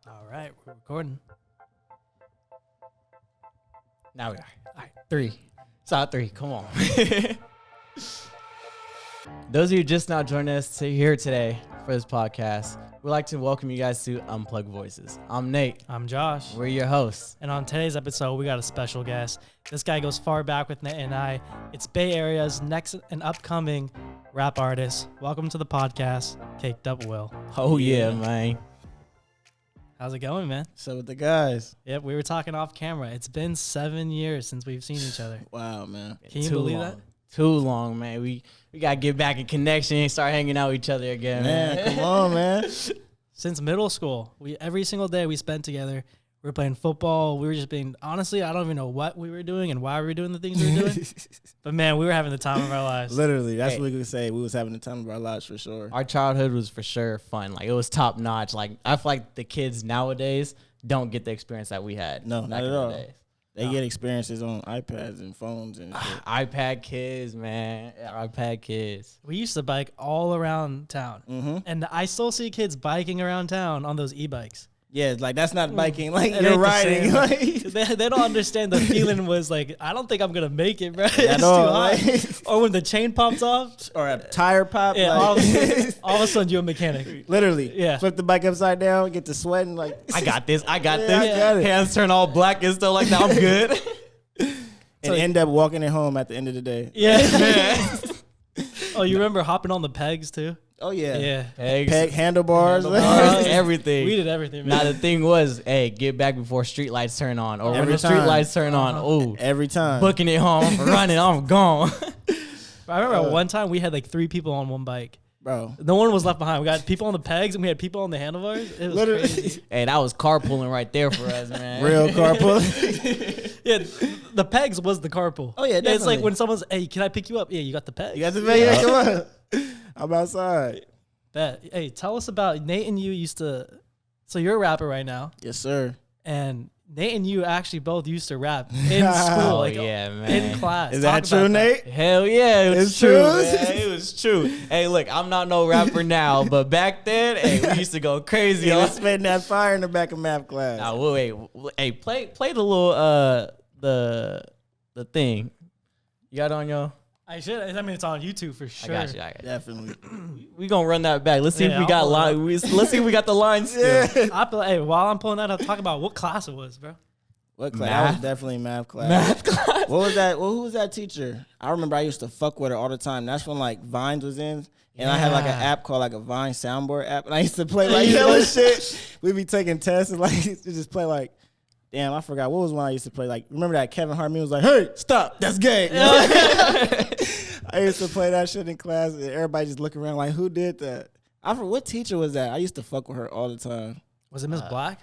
All right, we're recording. Now we are. All right, 3. Solid 3. Come on. Those of you just now joining us here today for this podcast, we'd like to welcome you guys to Unplugged Voices. I'm Nate. I'm Josh. We're your hosts. And on today's episode, we got a special guest. This guy goes far back with Nate and I. It's Bay Area's next and upcoming rap artist. Welcome to the podcast, Cakedupwill. Oh, yeah, man. How's it going, man? So with the guys. Yep, we were talking off camera. It's been 7 years since we've seen each other. Wow, man. Can you believe long. that? Too long, man. We got to get back in connection and start hanging out with each other again, Man, come on, man. Since middle school, every single day we spent together. We were playing football. We were just being, honestly, I don't even know what we were doing and why we were doing the things we were doing. But, man, we were having the time of our lives. Literally, that's what we could say. We was having the time of our lives for sure. Our childhood was for sure fun. Like, it was top notch. Like, I feel like the kids nowadays don't get the experience that we had. No, back not in at the all. days. They get experiences on iPads and phones and shit. iPad kids, man. iPad kids. We used to bike all around town. Mm-hmm. And I still see kids biking around town on those e-bikes. Yeah, like that's not biking. Like It you're ain't the riding. same. Like, They don't understand the feeling was like, I don't think I'm going to make it, bro. It's at too all, high. like- Or when the chain pops off. or a tire pop. Yeah, like, all of a sudden you're a mechanic. literally. Yeah. Flip the bike upside down, get to sweating. Like I got this. I got Yeah, this. I got it. Hands turn all black and stuff like that. I'm good. and end up walking it home at the end of the day. Yeah. Oh, you remember hopping on the pegs too? Oh yeah. Yeah. Eggs, Peg handlebars. handlebars, everything. We did everything, Now man. the thing was, hey, get back before street lights turn on, or when Every the street time. lights turn on. Oh, Every time. booking it home, running, I'm gone. I remember one time we had like 3 people on one bike. Bro. No one was left behind. We got people on the pegs and we had people on the handlebars. It was Literally. crazy. Hey, that was carpooling right there for us, man. Real carpool. Yeah, the pegs was the carpool. Oh, yeah, It's like definitely. when someone's, hey, can I pick you up? Yeah, you got the pegs. You got the bag? Yeah, come on. I'm outside. Bet. Hey, tell us about Nate and you used to. So you're a rapper right now, Yes, sir. and Nate and you actually both used to rap in school, Oh like yeah, man. in class. Is Talk that true, about Nate? Hell yeah, it was It's true. true? Man. It was true. Hey, look, I'm not no rapper now, but back then, hey, we used to go crazy. He on was spitting that fire in the back of math class. Nah, wait, hey, play the little the thing. You got it on your? I should. I mean, it's on YouTube for sure. I got you. Definitely. We gonna run that back. Let's see Yeah, if we I'll got pull it line. Let's see if we got the lines still. Hey, while I'm pulling that up, talk about what class it was, bro. What class? That was Math? definitely math class. Math class. What was that? Who was that teacher? I remember I used to fuck with her all the time. That's when like Vines was in. And I had like an Yeah. app called like a Vine soundboard app. And I used to play like yellow shit. We'd be taking tests and like to just play like, damn, I forgot. What was one I used to play? Like, remember that Kevin Hart meme was like, hey, stop, that's gay. I used to play that shit in class and everybody just look around like, who did that? I forgot, what teacher was that? I used to fuck with her all the time. Was it Miss Black?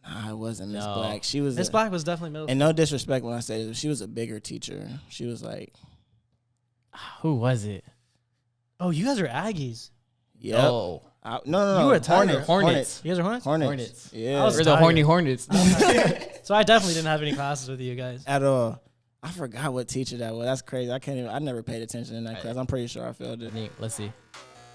Nah, it wasn't Miss No. Black. She was Miss Black was definitely middle. and no disrespect when I say this, she was a bigger teacher. She was like, Who was it? Oh, you guys are Aggies. yep. Oh, No. You were a Tiger. Hornets. You guys are Hornets? Hornets. Yeah. I was We're the Tiger. horny Hornets. So I definitely didn't have any classes with you guys. At all. I forgot what teacher that was. That's crazy. I can't even. I never paid attention in that class. I'm pretty sure I failed it. Let's see.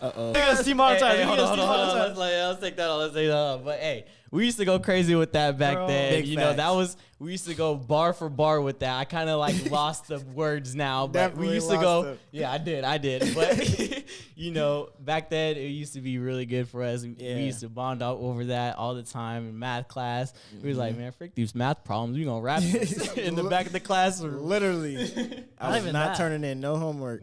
Uh-oh. Let's demonetize. Hey, hold on. Let's take that on. Let's take that on. But hey, we used to go crazy with that back Bro. then. Big You know, that facts. was, we used to go bar for bar with that. I kind of like lost the words now, but Definitely we used to lost go. them. Yeah, I did. But you know, back then it used to be really good for us. Yeah. We used to bond out over that all the time in math class. We was like, man, frick these math problems. We gonna rap this in the back of the classroom. Literally. I Not was even not that. turning in no homework.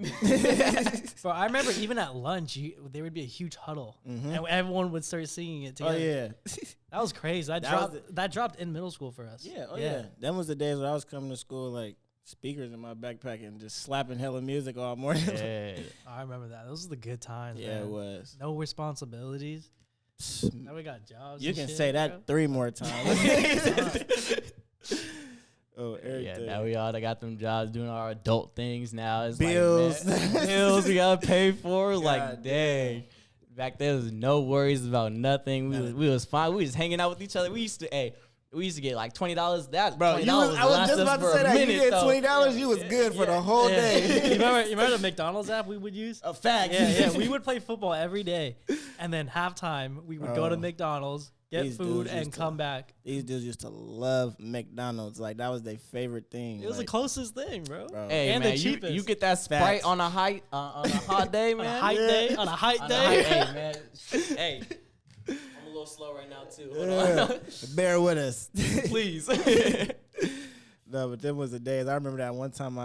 Bro, I remember even at lunch, there would be a huge huddle, and everyone would start singing it Oh, together. yeah. That was crazy. That dropped in middle school for us. Yeah. Them was the days when I was coming to school like speakers in my backpack and just slapping hella music all morning. Yeah. I remember that. Those were the good times. Yeah, man. it was. No responsibilities. Now we got jobs. You and can shit, say bro. that 3 more times. Oh, everything. Yeah, now we all got them jobs doing our adult things now. It's Bills. Like, man, bills we gotta pay for. Like, God dang. Back then, there was no worries about nothing. We was fine. We was hanging out with each other. We used to get like $20. That Bro, $20 I was just about to say that. You minute, get though. $20, you was good for the whole Yeah. day. you remember the McDonald's app we would use? A fact. Yeah. We would play football every day, and then halftime we would go to Oh. McDonald's, get These food, dudes and used to- come back. These dudes used to love McDonald's. Like that was their favorite thing. It was the like, closest thing, bro. bro. Hey And the man, cheapest. you get that Sprite Facts. on a hot day, On a man. height day, on a height On a day. hey man, hey, I'm a little slow right now too. Hold Yeah. on. Bear with us. Please. No, but them was the days. I remember that one time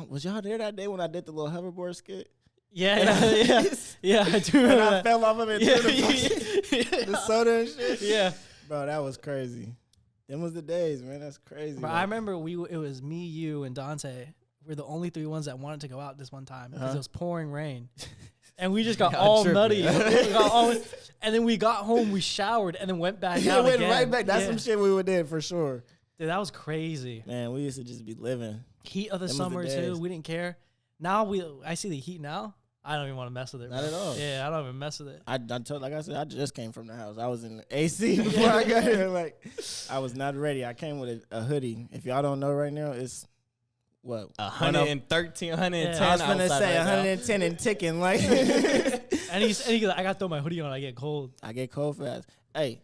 was y'all there that day when I did the little hoverboard skit? Yeah. Yeah, I do And remember I that. fell off of it Yeah, through the soda and shit. yeah. Bro, that was crazy. Them was the days, man. That's crazy. But I remember it was me, you, and Dante. We're the only three ones that wanted to go out this one time because it was pouring rain. And we just got Y'all all tripping. nutty. And then we got home, we showered, and then went back Yeah, out went again. right back. That's Yeah. some shit we would did for sure. Dude, that was crazy. Man, we used to just be living. Heat of the Them was the summer, days. too. We didn't care. Now I see the heat now. I don't even want to mess with it. Not bro. at all. Yeah, I don't even mess with it. I told, like I said, I just came from the house. I was in the AC before I got here. Like, I was not ready. I came with a hoodie. If y'all don't know right now, it's what? 113, 110. Yeah, I was finna outside say right now. 110 and ticking. Like, And he goes, I got to throw my hoodie on. I get cold. I get cold fast. Hey,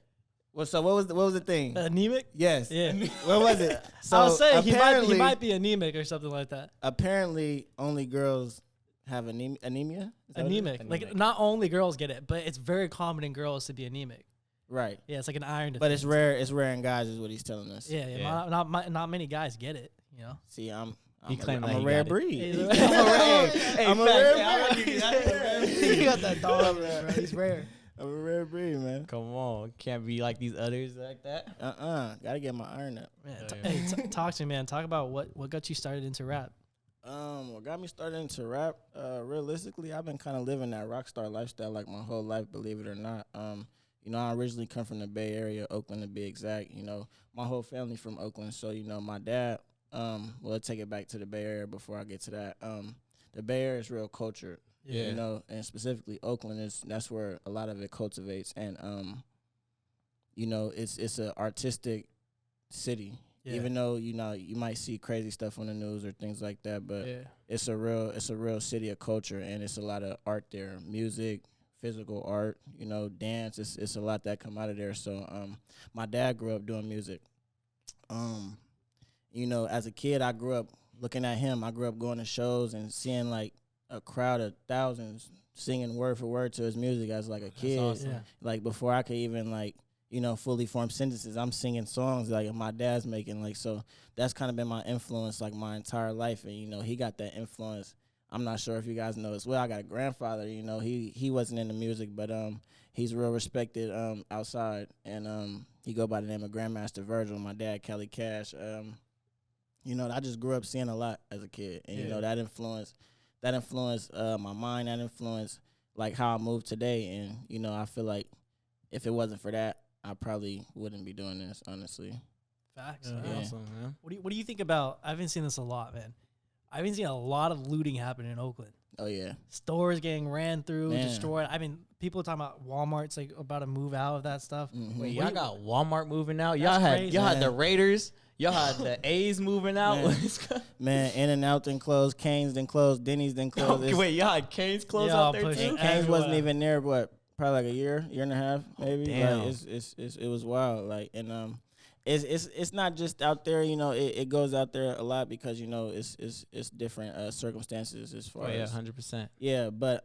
what was the thing? Anemic? Yes. Yeah. What was it? So I was saying he apparently, might be anemic or something like that. apparently only girls have anemia. Is that what it is? Anemic. Like, not only girls get it, but it's very common in girls to be anemic. Right. Yeah, it's like an iron But it's deficiency. rare. It's rare in guys, is what he's telling us. Yeah, Yeah. Not many guys get it, you know? See, I'm claimed a that he rare got it. breed. He's a- I'm a rare breed. He got that dog, bro. He's rare. I'm a rare breed, man. Come on, can't be like these others like that. Gotta get my iron up. Man, Oh, yeah. hey, talk to me, man. Talk about what got you started into rap. What got me started into rap? Realistically, I've been kind of living that rock star lifestyle like my whole life, believe it or not. You know, I originally come from the Bay Area, Oakland to be exact. You know, my whole family from Oakland, so you know, my dad. We'll take it back to the Bay Area before I get to that. The Bay Area is real cultured. Yeah. You know, and specifically Oakland that's where a lot of it cultivates, and you know, it's an artistic city. Yeah. Even though you know you might see crazy stuff on the news or things like that, but Yeah. it's a real city of culture, and it's a lot of art there, music, physical art, you know, dance. It's a lot that come out of there. So my dad grew up doing music. You know, as a kid, I grew up looking at him. I grew up going to shows and seeing like a crowd of thousands singing word for word to his music as like a kid. awesome. Yeah. Like before I could even like, you know, fully form sentences, I'm singing songs like my dad's making. Like, so that's kind of been my influence like my entire life. And, you know, he got that influence. I'm not sure if you guys know as well. I got a grandfather, you know, he wasn't into music, but he's real respected outside. And he go by the name of Grandmaster Virgil. My dad, Kelly Cash. You know, I just grew up seeing a lot as a kid. And, you know, that influenced my mind, that influenced like how I move today. And, you know, I feel like if it wasn't for that, I probably wouldn't be doing this, honestly. Facts. Yeah, man. awesome, man. What do you think about? I've been seeing this a lot, man. I've been seeing a lot of looting happen in Oakland. Oh, yeah. Stores getting ran through, Man. destroyed. I mean, people are talking about Walmart's like about to move out of that stuff. Mhm. Wait, What y'all do got Walmart moving out. That's Y'all had crazy, y'all had man. the Raiders. Y'all had the A's moving out. Man. Man, In-N-Out then closed, Cane's then closed, Denny's then closed. It's- Wait, y'all had Canes close Y'all out there pushing too. Cane's wasn't everywhere. even there, what, probably like a year and a half, maybe. damn. Like, it was wild. Like, and it's not just out there, you know, it goes out there a lot because, you know, it's different circumstances as far Oh yeah, as 100%. yeah, but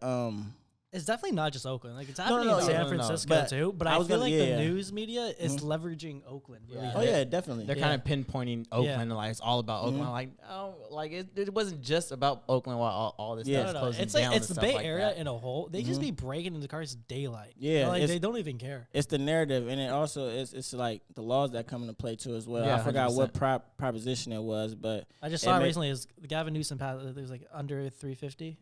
It's definitely not just Oakland. Like it's No, happening no, in no, San no, no. Francisco But too. But I I, was feel gonna- like yeah. the news media is Mhm. leveraging Oakland. Really Yeah. oh hard. yeah, definitely. They're Yeah. kind of pinpointing Oakland, like it's all about Oakland. Mhm. Like, oh, like it wasn't just about Oakland while all this Yeah. stuff is No, closing it's down. like it's and the stuff Bay like Area that. in a whole. They just be breaking into cars daylight. Yeah, like it's- they don't even care. It's the narrative, and it also it's like the laws that come into play too as well. Yeah, I forgot 100%. what proposition it was, but I just it saw ma- recently is Gavin Newsom passed. It was like under 350.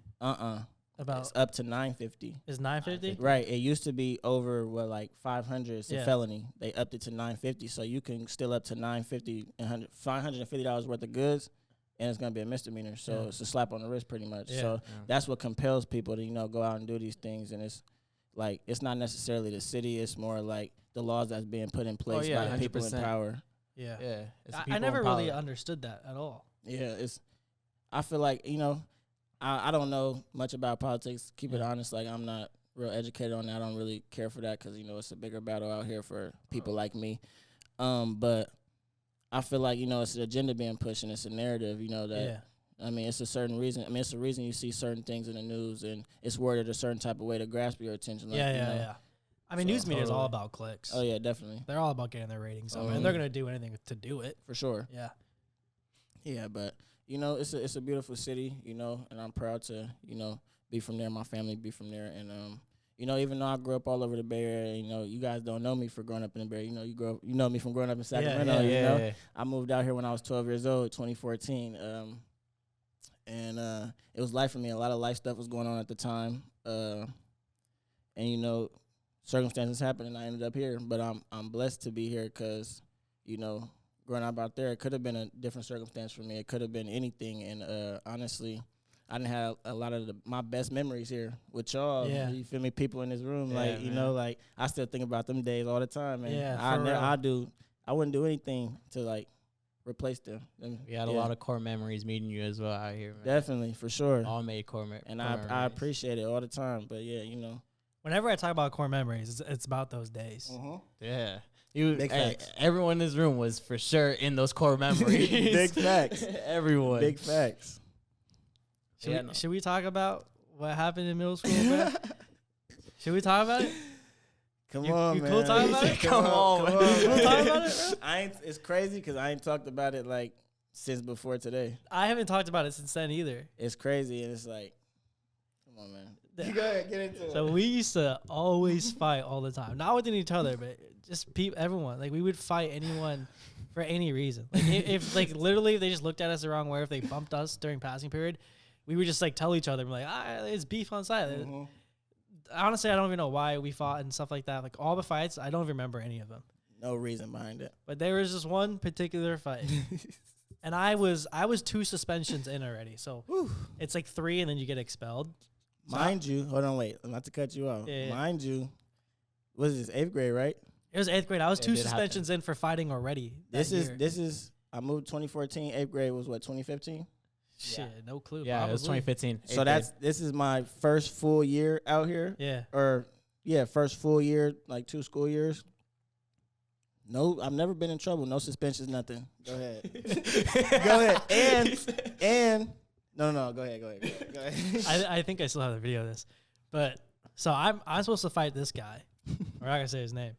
About it's up to 950. is 950. Right, it used to be over like 500. It's a Yeah. felony. They upped it to 950, so you can still up to 950 and $550 worth of goods, and it's gonna be a misdemeanor. So Yeah. it's a slap on the wrist, pretty much. Yeah. So Yeah. that's what compels people to go out and do these things, and it's like it's not necessarily the city. It's more like the laws that's being put in place yeah, by the people in 100%. power. Yeah, Yeah, it's the I people never in really power. understood that at all. Yeah, I feel like, I don't know much about politics. Keep it Yeah. honest. Like, I'm not real educated on that. I don't really care for that because, you know, it's a bigger battle out here for people like me. But I feel like, you know, it's an agenda being pushed and it's a narrative, you know, that, I mean, it's a certain reason. I mean, it's a reason you see certain things in the news and it's worded a certain type of way to grasp your attention. Like, Yeah. I mean, news media is all about clicks. Oh, yeah, definitely. They're all about getting their ratings up, and they're going to do anything to do it. For sure. Yeah. Yeah, but, you know, it's a beautiful city, you know, and I'm proud to, you know, be from there, my family be from there. And, you know, even though I grew up all over the Bay Area, you know, you guys don't know me for growing up in the Bay Area. You know, you know me from growing up in Sacramento, you know. I moved out here when I was 12 years old, 2014. And it was life for me. A lot of life stuff was going on at the time. And, you know, circumstances happened and I ended up here. But I'm blessed to be here because, you know, growing up out there, it could have been a different circumstance for me. It could have been anything. And honestly, I didn't have a lot of my best memories here with y'all. Yeah. You feel me? People in this room, Yeah, like, man. you know, like I still think about them days all the time. And Yeah, I wouldn't do anything to like replace them. We had a lot of core memories meeting you as well out here, man. Definitely, for sure. All made core memories. And I appreciate it all the time. But yeah, you know. Whenever I talk about core memories, it's about those days. Yeah. Big facts. Everyone in this room was for sure in those core memories. Big facts. Everyone. Big facts. Should we talk about what happened in middle school, bro? Should we talk about it? Come You on, man. cool talking about it? Come on, man. You cool man. talking about it, bro? It's crazy because I ain't talked about it like since before today. I haven't talked about it since then either. It's crazy and it's like, come on, man. You go ahead, get into it. So we used to always fight all the time, not within each other, but just everyone. Like we would fight anyone for any reason. Like if like literally if they just looked at us the wrong way, if they bumped us during passing period, we would just like tell each other, like, it's beef on site. Honestly, I don't even know why we fought and stuff like that. Like all the fights, I don't remember any of them. No reason behind it. But there was just one particular fight. And I was 2 suspensions in already. So it's like 3 and then you get expelled. Mind you, hold on, wait. Not to cut you off. Yeah. Mind you, what is this, 8th grade, right? It was 8th grade. I was It 2 did suspensions in for fighting already. This is I moved 2014. 8th grade was what, 2015? Shit, no clue. Yeah, it was probably. 2015. So this is my first full year out here. Yeah. Or first full year, like 2 school years. No, I've never been in trouble. No suspensions, nothing. Go ahead. Go ahead. And no, go ahead. Go ahead. I think I still have the video of this. But so I'm supposed to fight this guy. We're not gonna say his name.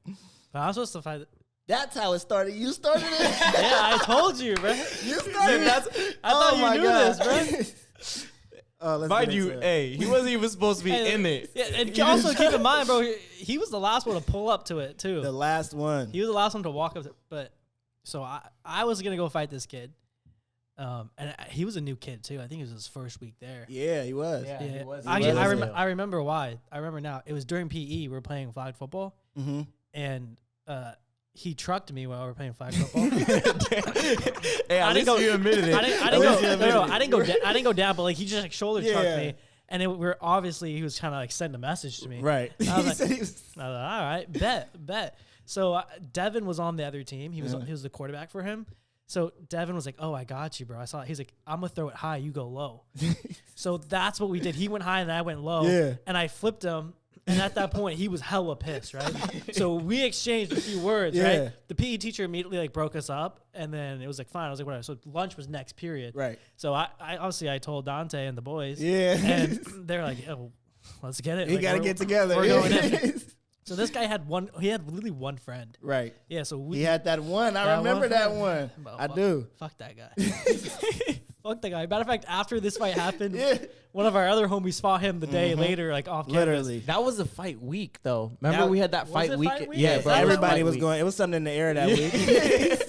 But I'm supposed to fight That's how it started. You started it? Yeah, I told you, bro. You started it? I thought you knew this, bro. Let's Mind get you, into it. hey, he wasn't even supposed to be in it. Yeah, and also keep in mind, bro, he was the last one to pull up to it too. The last one. He was the last one to walk up to, but so I was gonna go fight this kid. And he was a new kid too. I think it was his first week there. Yeah, he was. Yeah. He was. Actually, He was. I remember why. I remember now. It was during PE. We were playing flag football, Mm-hmm. and he trucked me while we were playing flag football. Hey, I at didn't least go. you admitted it. I didn't go. I didn't go down, but like he just like shoulder trucked Yeah. me, and we're obviously he was kind of like sending a message to me. Right. I was like, said he was. all right, bet. So Devin was on the other team. He was the quarterback for him. So Devin was like, "Oh, I got you, bro." I saw it. He's like, "I'm gonna throw it high. You go low." So that's what we did. He went high and I went low. Yeah. And I flipped him. And at that point, he was hella pissed, right? So we exchanged a few words, Yeah. right? The PE teacher immediately like broke us up, and then it was like fine. I was like, whatever. So lunch was next period, Right. So I obviously I told Dante and the boys, Yeah. and they're like, "Oh, let's get it. He Like, got to we're- get together. We're going in." So this guy had one. He had literally one friend. Right. Yeah. So we He had that one. I That remember one that friend? one. But I fuck- do. Fuck that guy. Fuck that guy. Matter of fact, after this fight happened, Yeah. one of our other homies fought him the day later, like off campus. Literally. That was a fight week, though. Remember, That- we had that was fight it week. fight week? Yeah, Is bro. that Everybody what was going. It was something in the air that week.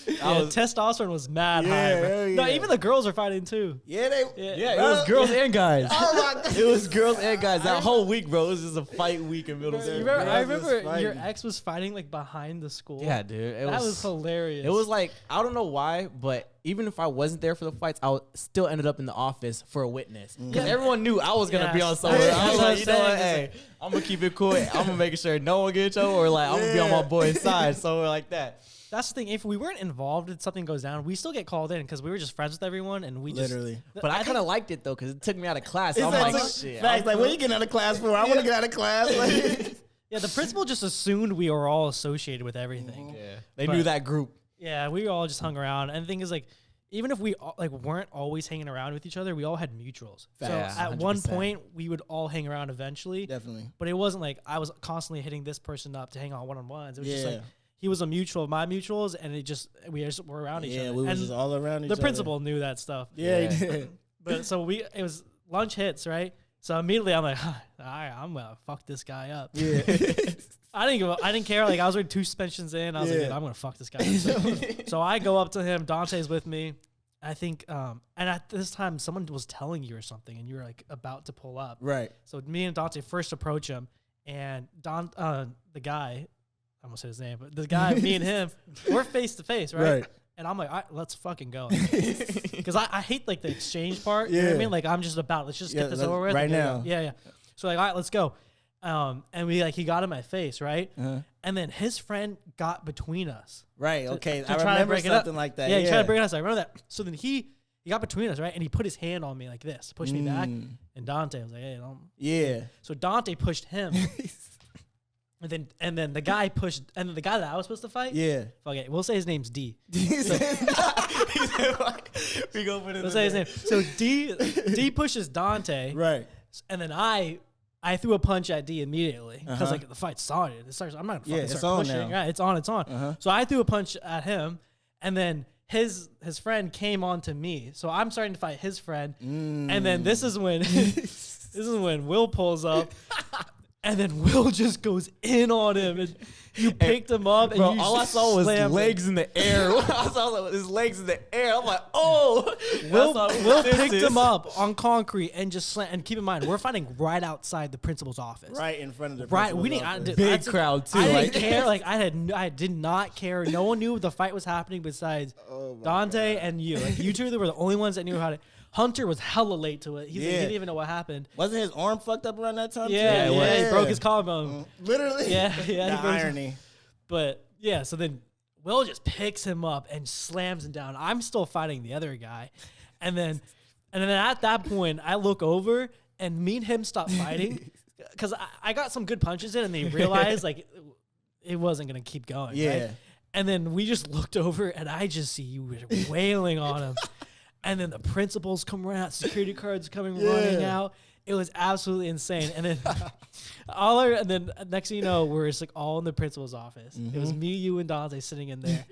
Yeah, testosterone was mad Yeah, high. Bro. hell No, yeah. even the girls were fighting too. Yeah, they. Yeah. Yeah, it was girls and guys. Oh my god. It was girls and guys. That whole week, bro, it was just a fight week in middle You school. remember, I girls was remember your fighting. ex was fighting like behind the school. Yeah, dude. It that was hilarious. It was like, I don't know why, but even if I wasn't there for the fights, I still ended up in the office for a witness. Because everyone knew I was going to be on Yes. somewhere. I was That's like, what you know I'm what, saying. hey, I'm gonna keep it cool. I'm gonna make sure no one gets trouble, or like I'm gonna be on my boy's side, so like that. That's the thing. If we weren't involved and something goes down, we still get called in because we were just friends with everyone and we Literally. But I kind of liked it though because it took me out of class. So I'm It's like, like, shit. facts, like, what are you getting out of class for? I want to get out of class. Like, Yeah, the principal just assumed we were all associated with everything. Yeah, they But- knew that group. Yeah, we all just hung around. And the thing is, like, even if we like weren't always hanging around with each other, we all had mutuals. Facts, So at one 100%. point, we would all hang around eventually. definitely. But it wasn't like I was constantly hitting this person up to hang on one-on-ones. It was just Yeah. like he was a mutual of my mutuals, and we just were around each Yeah, other. we were and just all around each the other. principal knew that stuff. Yeah, Yeah. he did. But so it was lunch hits, right? So immediately I'm like, all right, I'm gonna fuck this guy up. Yeah. I didn't care. Like I was already 2 suspensions in. I was like, Yeah. dude, I'm gonna fuck this guy up. So I go up to him. Dante's with me. I think, and at this time, someone was telling you or something, and you were like about to pull up. Right. So me and Dante first approach him, and the guy, I almost said his name, but the guy, me and him, we're face to face, right? Right. And I'm like, all right, let's fucking go. Because I hate like the exchange part. You know what I Yeah. mean? Like I'm just about, let's just Yeah, get this let's- over with. right and get it now. done. Yeah, yeah. So like, all right, let's go. And he got in my face, right? Uh-huh. And then his friend got between us. Right. Okay. to I try to remember break it up. something like that. Yeah, he tried to break us. I remember that. So then he got between us, right? And he put his hand on me like this, pushed me back. And Dante was like, hey, don't. Yeah. So Dante pushed him. And then the guy pushed, and then the guy that I was supposed to fight. Yeah. Fuck it, we'll say his name's D. We go put it. We'll say his name. So D pushes Dante, Right. and then I threw a punch at D immediately because Uh-huh. like the fight started. It starts. I'm not gonna Yeah, fucking it's start on pushing. now. Right, it's on. Uh-huh. So I threw a punch at him, and then his friend came on to me. So I'm starting to fight his friend, and then this is when Will pulls up. And then Will just goes in on him, and you picked him up, and Bro, you all I saw was slammed him. legs in the air. I saw his legs in the air. I'm like, oh. Will That's how Will this picked is. him up on concrete and just slammed. And keep in mind, we're fighting right outside the principal's office. Right in front of the Right, we principal's didn't. office. Big crowd, too, I like- didn't care. Like I did not care. No one knew the fight was happening besides Oh my Dante and you. Like you two were the only ones that knew how to. Hunter was hella late to it. He Yeah. didn't even know what happened. Wasn't his arm fucked up around that time? Yeah, too? yeah, he broke his collarbone. Literally. Yeah, yeah, The he broke his- irony. But yeah, so then Will just picks him up and slams him down. I'm still fighting the other guy, and then at that point, I look over and me and him stop fighting because I got some good punches in, and they realized like it wasn't gonna keep going. Yeah. Right? And then we just looked over, and I just see you wailing on him, and then the principals come around, security guards coming running out. It was absolutely insane. And then and then next thing you know, we're just like all in the principal's office. It was me, you, and Dante sitting in there.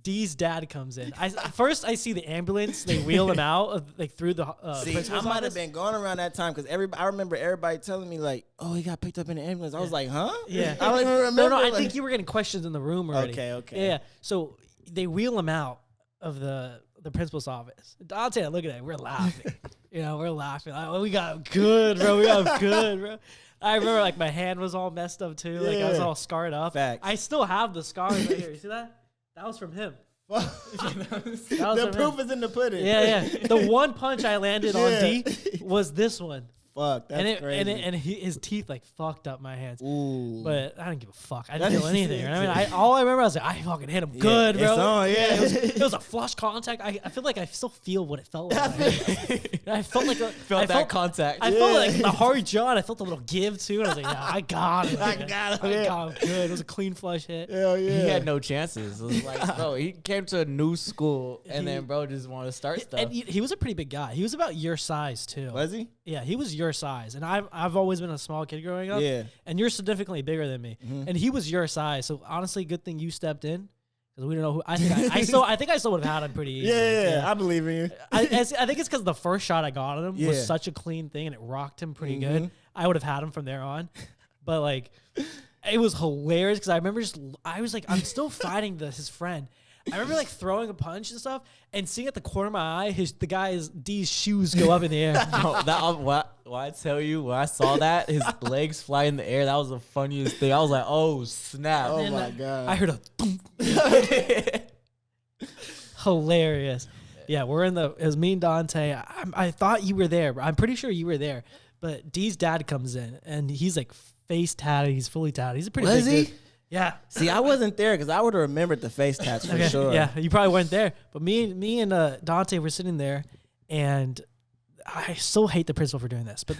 D's dad comes in. First I see the ambulance. They wheel him out like through the See, I principal's might office. have been going around that time because I remember everybody telling me like, "Oh, he got picked up in the ambulance." I was like, "Huh?" Yeah. I don't even remember. No, I like- think you were getting questions in the room already. Okay. Yeah. So they wheel him out of the principal's office. Dante, look at that. We're laughing. We're laughing. Like, oh, we got good, bro. We got good, bro. I remember like my hand was all messed up too. Like I was Yeah. all scarred up. Facts. I still have the scars right here. You see that? That was from him. The proof is in the pudding. Yeah. The one punch I landed on Yeah. D was this one. Fuck. That's crazy. And his teeth like fucked up my hands. Ooh. But I didn't give a fuck. I didn't feel anything. I mean, all I remember I was like, I fucking hit him good, bro. It's on, yeah. It was a flush contact. I feel like I still feel what it felt like. I felt like Felt contact. I felt like the hard John. I felt a little give too, and I was like, yeah, I got him. I got him, I yeah. got him good. It was a clean flush hit. Hell yeah. He had no chances. It was like, bro, he came to a new school and then bro just wanted to start stuff. And he was a pretty big guy. He was about your size too. Was he? Yeah, he was your size, and I've always been a small kid growing up. Yeah. And you're significantly bigger than me, and he was your size. So honestly, good thing you stepped in because we don't know who. I think I think I still would have had him pretty easily. Yeah. I believe in you. I think it's because the first shot I got on him Yeah. was such a clean thing and it rocked him pretty good. I would have had him from there on, but like, it was hilarious because I remember I was like, I'm still fighting his friend. I remember like throwing a punch and stuff and seeing at the corner of my eye the guy's D's shoes go up in the air. Bro, why I tell you, when I saw that, his legs fly in the air, that was the funniest thing. I was like, oh, snap. Oh And my god. I heard a thump. Hilarious. Yeah, it was me and Dante. I thought you were there. I'm pretty sure you were there. But D's dad comes in and he's like face tatted. He's fully tatted. He's a pretty Was big he? dude. Yeah. See, I wasn't there because I would have remembered the face tats for Okay, sure. Yeah, you probably weren't there. But me and Dante were sitting there, and I so hate the principal for doing this. But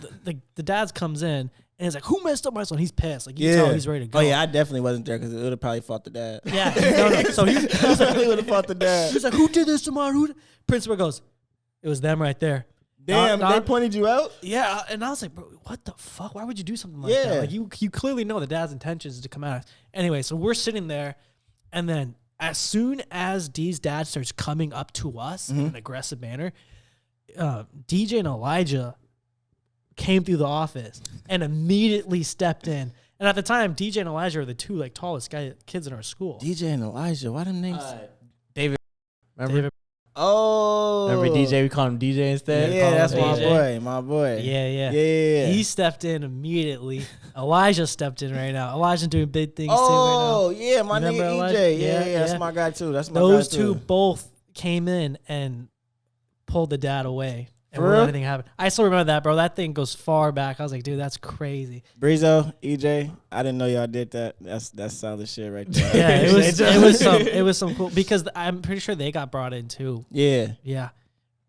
the dad comes in, and he's like, "Who messed up my son?" He's pissed. Like, you tell he's ready to go. Oh, yeah, I definitely wasn't there because it would have probably fought the dad. Yeah. No. So he definitely would have fought the dad. he's like, "Who did this to my who?" Principal goes, "It was them right there." Damn, Don- they pointed you out? Yeah, and I was like, bro, what the fuck? Why would you do something like Yeah. that? Like, you clearly know the dad's intentions is to come out. Anyway, so we're sitting there, and then as soon as D's dad starts coming up to us in an aggressive manner, DJ and Elijah came through the office and immediately stepped in. And at the time, DJ and Elijah are the two like tallest kids in our school. DJ and Elijah, why them names? David. Remember? David, Oh. Remember DJ? We called him DJ instead. Yeah, that's DJ. my boy. yeah. Yeah. He stepped in immediately. Elijah stepped in right now. Elijah's doing big things Oh, too right now. yeah, my Remember nigga Elijah? EJ. Yeah, Yeah. that's my guy too. That's my Those guy two too. both came in and pulled the dad away. And For wouldn't let real? anything happen. I still remember that, bro. That thing goes far back. I was like, dude, that's crazy. Breezo, EJ, I didn't know y'all did that. That's solid shit right there. Yeah, it was some cool because I'm pretty sure they got brought in too. Yeah. Yeah,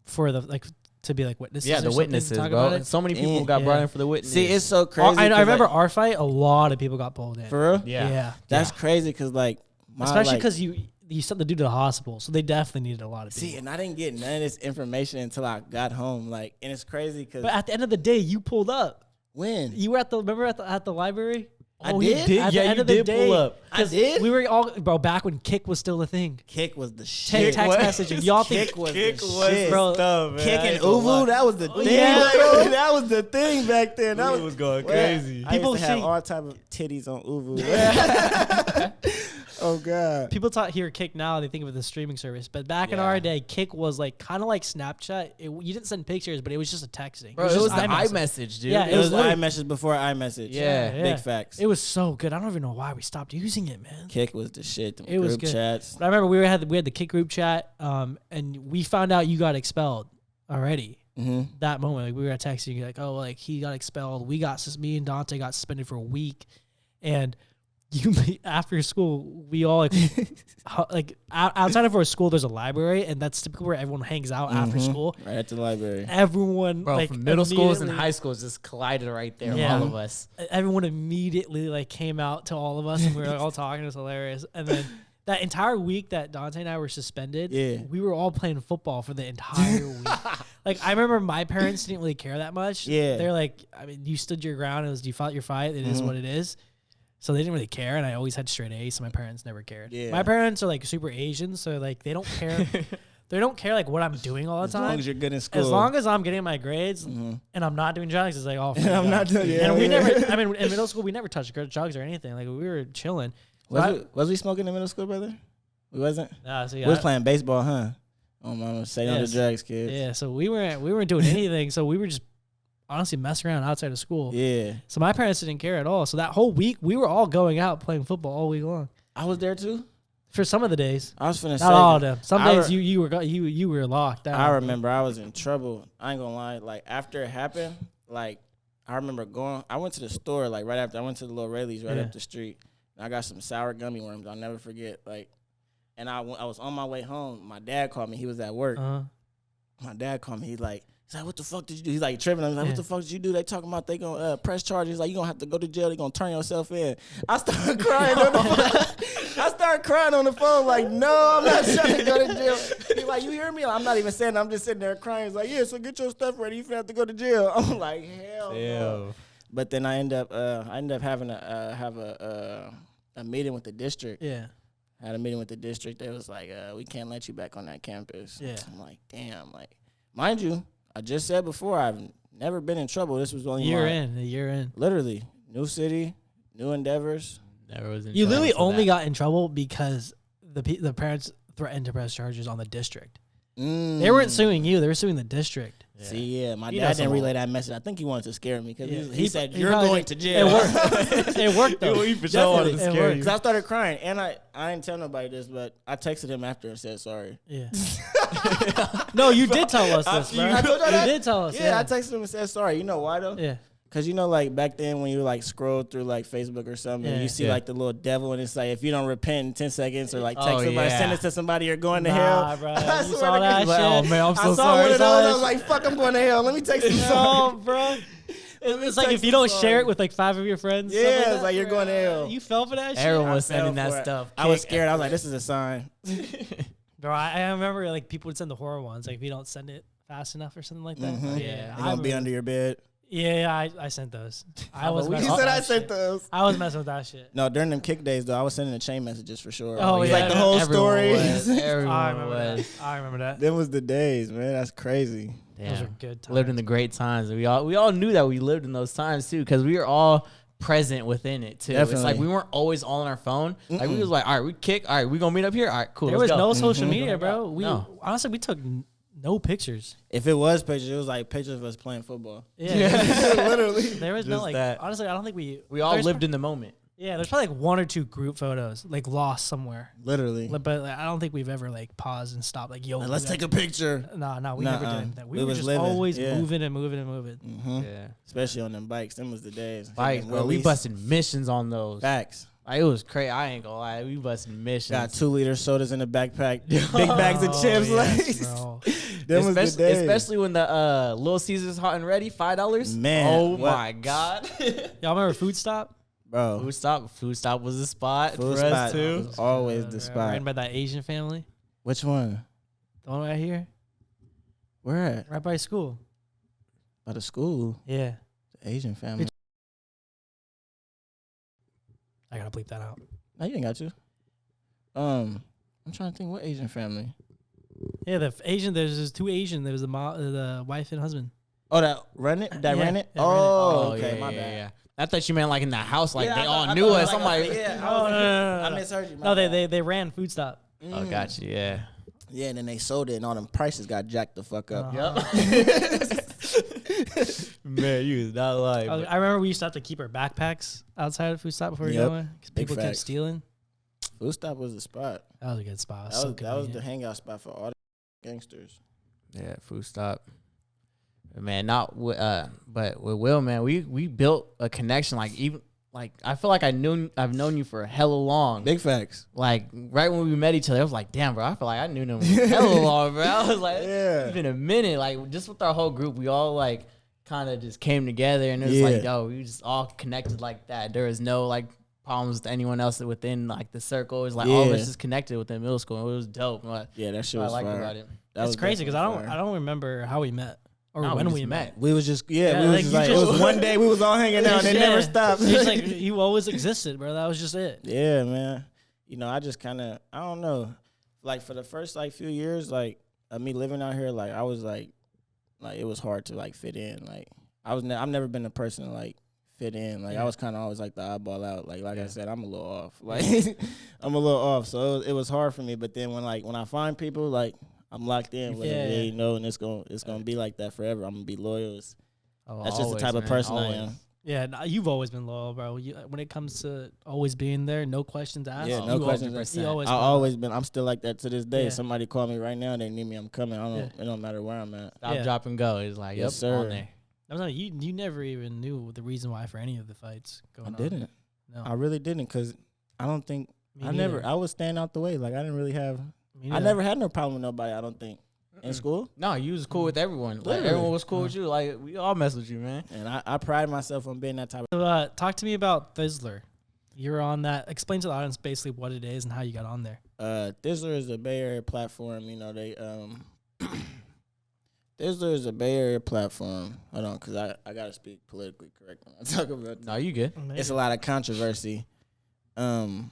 for the like to be like witnesses. Yeah, or the something to witnesses, talk bro. about it. So many people Yeah. got brought in for the witnesses. See, it's so crazy. I 'cause, remember like, our fight. A lot of people got pulled in. for real. Yeah. That's crazy because like my especially like, because you sent the dude to the hospital, so they definitely needed a lot of people. see, and I didn't get none of this information until I got home. Like, and it's crazy because But at the end of the day, you pulled up. when You were at the library. I Oh, did? He did. At the Yeah, end you of the did day, pull up. I did. We were all back when Kick was still a thing. Kick was the Text shit. messaging. Y'all think Kick was Kick the was shit. bro. stuff, man. Kick I and ain't gonna lie. Uvu, that was the thing. yeah, bro. That was the thing back then. That Uvu was going Well, crazy. I People used to have see- all type of titties on Uvu. Oh god. people hear Kick now, they think of it as a streaming service. But back in Yeah. our day, Kick was like kind of like Snapchat. You didn't send pictures, but it was just a texting. Bro, it was just the iMessage. iMessage, dude. Yeah, It was literally- iMessage before iMessage. Yeah. Big facts. It was so good. I don't even know why we stopped using it, man. Kick was the shit. Them It was group good. chats. But I remember we had the Kick group chat, and we found out you got expelled already. Mm-hmm. That moment, like we were texting you, like, oh, like he got expelled. Me and Dante got suspended for a week, and you after school, we all like outside of our school, there's a library, and that's typically where everyone hangs out after school. Right at the library. Everyone, Bro, like from middle schools and immediately- high schools just collided right there, Yeah. all of us. everyone immediately like came out to all of us, and we were all talking. It was hilarious. And then that entire week that Dante and I were suspended, Yeah. we were all playing football for the entire week. Like I remember my parents didn't really care that much. Yeah. They're like, I mean, you stood your ground. It was you fought your fight. It is what it is. So they didn't really care, and I always had straight A's, so my parents never cared. Yeah. My parents are like super Asian, so like they don't care. They don't care like what I'm doing all the As long time. as you're good in school. As long as I'm getting my grades and I'm not doing drugs, it's like, oh, And I'm not doing- yeah, and we yeah. never, I mean, in middle school, we never touched drugs or anything. Like, we were chilling. was we smoking in middle school, brother? We wasn't. So, We yeah, was playing baseball, huh? Oh, mama, say no to Yes. drugs, kids. yeah, so we weren't doing anything. So we were just honestly messing around outside of school. Yeah. So my parents didn't care at all. So that whole week, we were all going out playing football all week long. I was there too. For some of the days, I was finna say. not all of them. Some I days re- you were locked down. I remember I was in trouble. I ain't gonna lie. Like after it happened, like I remember I went to the store like right after. I went to the little Rayleigh's right Yeah. up the street. And I got some sour gummy worms. I'll never forget. Like, and I was on my way home. My dad called me. He was at work. My dad called me. He's like, what the fuck did you do? He's like tripping. I'm like, Yeah. what the fuck did you do? They talking about they gonna press charges. Like, you gonna have to go to jail. They gonna turn yourself in. I started crying on the phone. I started crying on the phone. Like, no, I'm not trying to go to jail. He's like, you hear me? I'm not even saying that. I'm just sitting there crying. He's like, yeah, so get your stuff ready. You finna have to go to jail. I'm like, hell no. But then I end up having to have a meeting with the district. Yeah. Had a meeting with the district. They was like, we can't let you back on that campus. Yeah. I'm like, damn. Like, mind you, I just said before, I've never been in trouble. This was only A year in. Literally, new city, new endeavors. Never was in You trouble literally for only that. got in trouble because the parents threatened to press charges on the district. Mm. They weren't suing you; they were suing the district. See, yeah, my You know dad didn't someone. relay that message. I think he wanted to scare me because Yeah, he said, he you're probably going did. to jail. It worked. It worked though. He for sure wanted to It scare worked. you. Because I started crying, and I didn't tell nobody this, but I texted him after and said sorry. Yeah. No, you did tell us this, bro. I told y'all that? You did tell us. Yeah, I texted him and said sorry. You know why though? Yeah. Cause you know, like back then when you like scroll through like Facebook or something, Yeah. you see like the little devil, and it's like if you don't repent in 10 seconds or like text Oh, somebody, yeah. send it to somebody, you're going to Nah, hell. bro. I You swear saw to that God. shit? Oh man, I'm I so saw sorry. one of those. Saw I that was like, "Fuck, I'm going to hell." Let me text some No, bro. It's like if you don't share it with like 5 of your friends. stuff Yeah, like it's that, like you're going to hell. You fell for that shit? Everyone was I fell sending that for it. stuff. I was scared. I was like, "This is a sign." Bro, I remember like people would send the horror ones. Like if you don't send it fast enough or something like that. Mhm. Yeah. They're gonna be under your bed. Yeah, I sent those. I was He messing with said I that sent shit. those. I was messing with that shit. No, during them kick days though, I was sending the chain messages for sure. Oh, It's yeah. like the whole Everyone story. was. I Everyone remember was. that. I remember that. Them was the days, man. That's crazy. Those are Damn. good times. Lived in the great times. We all knew that we lived in those times too, because we were all present within it too. It's like Definitely. we weren't always all on our phone. Like we was like, all right, we kick. All right, we gonna meet up here. All right, cool. There was let's go. no social media, bro. We No. honestly we took no pictures. If it was pictures, it was like pictures of us playing football. Yeah, Literally. there was no Just like. that. Honestly, I don't think We all there's lived pro- in the moment. Yeah, there's probably like 1 or 2 group photos like lost somewhere. Literally. But like, I don't think we've ever like paused and stopped. Like, yo, Let's take a picture. No, we never Nuh-uh. did that. We We were was just living, always yeah. moving and moving and moving. Mm-hmm. Yeah, Especially on them bikes. Them was the days. bikes, Hitting bro. We wheelies. busted missions on those. Facts. Like, it was crazy. I ain't gonna lie. We busted missions. Got 2-liter sodas in the backpack. Big bags of chips. yes, Like, bro. them was the especially, days. especially when the Little Caesars hot and ready, $5. Man, oh what? my god. Y'all remember Food Stop? Bro. Food stop was the spot Food for us spot too. was always the Right spot. by that Asian family. Which one? The one right here, Where at? right by school. By the school. Yeah, The Asian family. I gotta bleep that out. No, you ain't got to. I'm trying to think what Asian family. Yeah, the Asian. There's just 2 Asian. There was the wife and husband. Oh, that ran it? That Yeah, ran it? that ran it. Oh, okay, yeah, my yeah, bad. yeah. I thought you meant like in the house, like Yeah, they I all thought- I knew thought us. I'm like, yeah, No, I misheard you. my No, bad. they ran Food Stop. oh, gotcha, yeah. Yeah, and then they sold it, and all them prices got jacked the fuck up. Man, you was not lying. I remember we used to have to keep our backpacks outside of Food Stop before we Yep. go in because Big people kept facts. stealing. Food Stop was the spot. That was a good spot. It was That so was, that was the convenient. hangout spot for all the gangsters. Yeah, food stop. Man, not with, but with Will, man, we built a connection. Like even like I feel like I've known you for hella long. Big facts. Like right when we met each other, I was like, damn, bro, I feel like I knew him hella long, bro. I was like, Yeah. it's been a minute. Like just with our whole group, we all like kind of just came together, and it was Yeah. like, yo, we just all connected like that. There was no like problems with anyone else within like the circle. It was like all of us Yeah. just connected within middle school. It was dope. Like, Yeah, that shit what I was liked fire. about it. That It's was crazy because definitely fire. I don't remember how we met or No, when we we just met. We was just Yeah, we was like, just you like it just- was one day we was all hanging out and it never stopped. It's like you always existed, bro. That was just it. Yeah, man. You know, I just kind of, I don't know. Like, for the first, like, few years, like, of me living out here, like, I was, like, it was hard to, like, fit in. Like, I've never been a person to, like, fit in. Like, I was kind of always, like, the oddball out. Like I said, I'm a little off. Like, I'm a little off. So it was hard for me. But then when I find people, like, I'm locked in with it, you know, and it's gonna be like that forever. I'm going to be loyal. That's just the type of person I am. Yeah, you've always been loyal, bro. When it comes to always being there, no questions asked. Yeah, no you questions always- asked. you always I been always been. I'm still like that to this day. Yeah. Somebody call me right now, they need me, I'm coming. It don't matter where I'm at. Stop, Yeah. drop, and go. It's like, Yes, yep, sir. on there. I'm not, you never even knew the reason why for any of the fights going I on. didn't. No, I really didn't, because I don't think me I neither. was staying out the way. Like, I didn't really have. Me I neither. never had no problem with nobody. I don't think in school. No, you was cool with everyone. Like Literally. everyone was cool with you. Like we all mess with you, man. And I pride myself on being that type of. So, talk to me about Thizzler. You're on that. Explain to the audience basically what it is and how you got on there. Thizzler is a Bay Area platform. You know, they Thizzler is a Bay Area platform. Hold on, because I gotta speak politically correct when I talk about. No, you good. It's a lot of controversy. Thizzler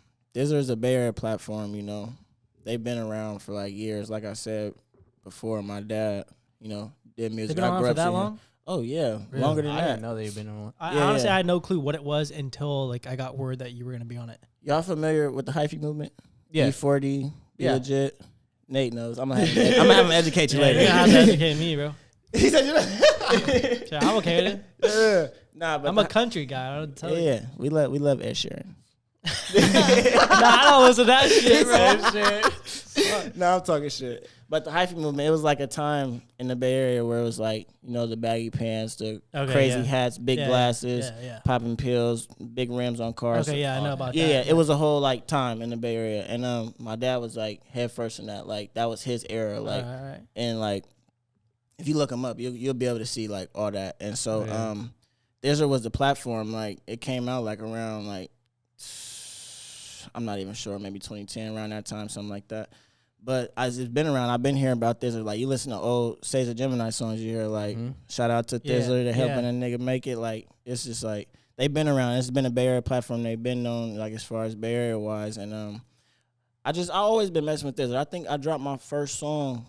is a Bay Area platform. You know, they've been around for like years. Like I said before, my dad, you know, did music. They've been around grew for up that seeing- long? Oh yeah, Really? longer than I that. didn't know they've been on. I Yeah, honestly yeah. I had no clue what it was until like I got word that you were gonna be on it. Y'all familiar with the hyphy movement? Yeah. E40, Be Yeah. Legit. Nate knows. I'm gonna have him educate you Yeah, later. you're gonna have to educate me, bro. He said, you know. Yeah, I'm okay with it. Yeah. Nah, but I'm a country guy. I don't tell you. yeah, we love Ed Sheeran. Nah, I don't listen to that shit, bro. No, I'm talking shit. But the hyphy movement, it was like a time in the Bay Area where it was like, you know, the baggy pants, the crazy hats, big glasses, popping pills, big rims on cars. Okay, yeah, I know about that. Yeah, it was a whole like time in the Bay Area, and my dad was like head first in that. Like that was his era. Like, and like if you look him up, you'll be able to see like all that. And so, Desert was the platform. Like it came out like around like I'm not even sure, maybe 2010 around that time, something like that. But as it's been around, I've been hearing about Thizzler. Like, you listen to old Caesar Gemini songs, you hear, like, shout out to Thizzler to helping a nigga make it. Like, it's just, like, they've been around. It's been a Bay Area platform. They've been known, like, as far as Bay Area-wise. And I always been messing with Thizzler. I think I dropped my first song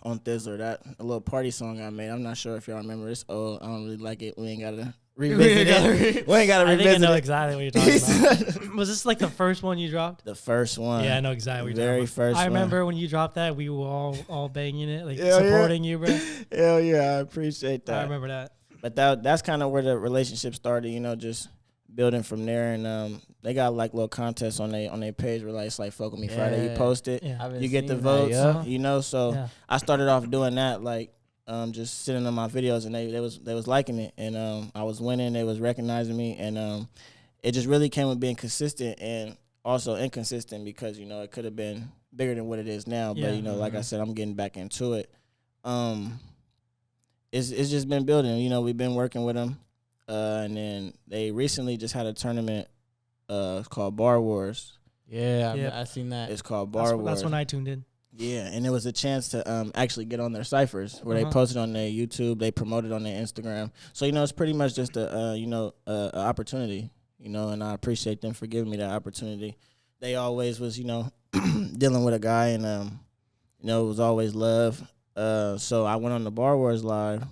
on Thizzler, a little party song I made. I'm not sure if y'all remember. It's old. I don't really like it. We ain't got to revisit it. We ain't got to revisit it. I think I know exactly what you're talking about. Was this like the first one you dropped? The first one. Yeah, I know exactly what you're talking about. First one. I remember when you dropped that, we were all banging it, like supporting you, bro. Hell yeah, I appreciate that. I remember that. But that's kind of where the relationship started, you know, just building from there. And they got like little contests on their page where like it's like Fuck With Me Friday. You post it, you get the votes, you know. So I started off doing that, like just sitting on my videos, and they was liking it, and I was winning. They was recognizing me, and it just really came with being consistent and also inconsistent, because you know it could have been bigger than what it is now. But you know, like I said, I'm getting back into it. It's just been building. You know, we've been working with them, and then they recently just had a tournament. It's called Bar Wars. Yeah, I seen that. It's called Bar Wars. That's when I tuned in. Yeah, and it was a chance to actually get on their ciphers where they posted on their YouTube, they promoted on their Instagram. So, you know, it's pretty much just a opportunity, you know, and I appreciate them for giving me that opportunity. They always was, you know, dealing with a guy, and, you know, it was always love. So I went on the Bar Wars Live,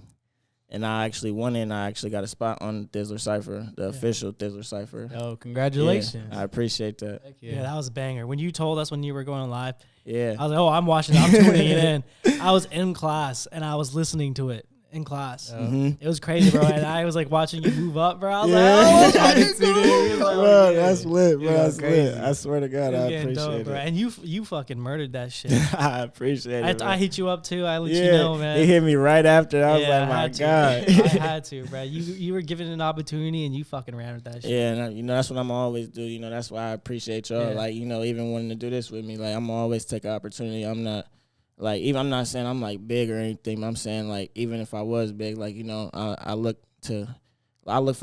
and I actually won it, and I actually got a spot on Thizzler Cypher, the official Thizzler Cypher. Oh, congratulations. Yeah, I appreciate that. Yeah, that was a banger. When you told us when you were going on live, I was like, I'm watching it. I'm tuning it in. I was in class, and I was listening to it in class. It was crazy, bro. And I was like watching you move up, bro. I was like, bro, that's lit, bro. That's lit. I swear to God, I appreciate it. Bro. And you fucking murdered that shit. I appreciate it. I hit you up too. I let you know, man. They hit me right after. I was like, my God. I had to, bro. You were given an opportunity, and you fucking ran with that shit. Yeah, and you know, that's what I'm always do. You know, that's why I appreciate y'all. Like, you know, even wanting to do this with me, like, I'm always take an opportunity. I'm not. Like, even I'm not saying I'm like big or anything, but I'm saying like even if I was big, like, you know, I look for